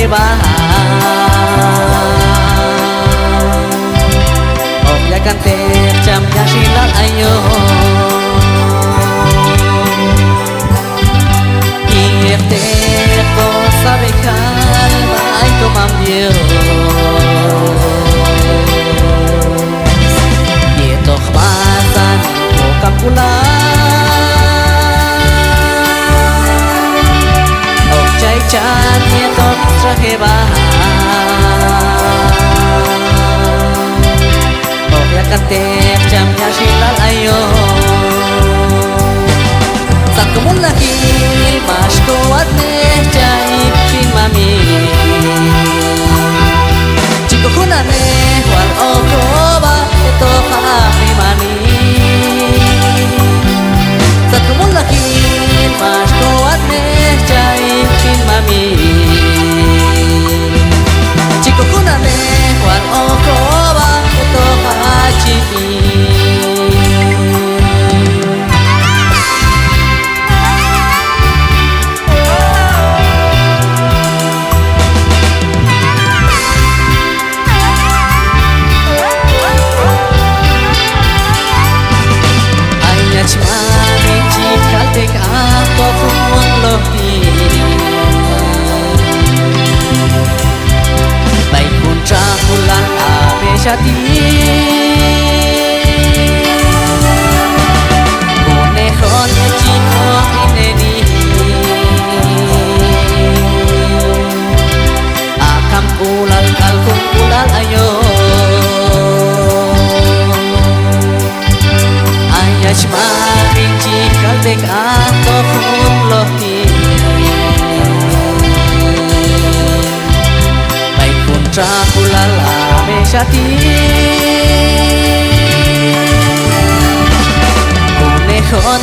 ba ok ya cante cham ya silal ayo irte ko sabe calma ay to mamdio yeto khmazan ko kapula chan yeto traje ba oh ya cante cham ya silal ayo sat kumul lagi mas kuat nih jaib sin mami jiko kunane wal okoba itu hari mani sat kumul lagi mas kuat nih jaib sin mami jiko kunane wal okoba itu haji Jati Konehon ya cino ineni Akam kulal kalkum kulal ayo Ayah maring cikal dek atau kumlohi Baik kuntra kulal Jati Konehon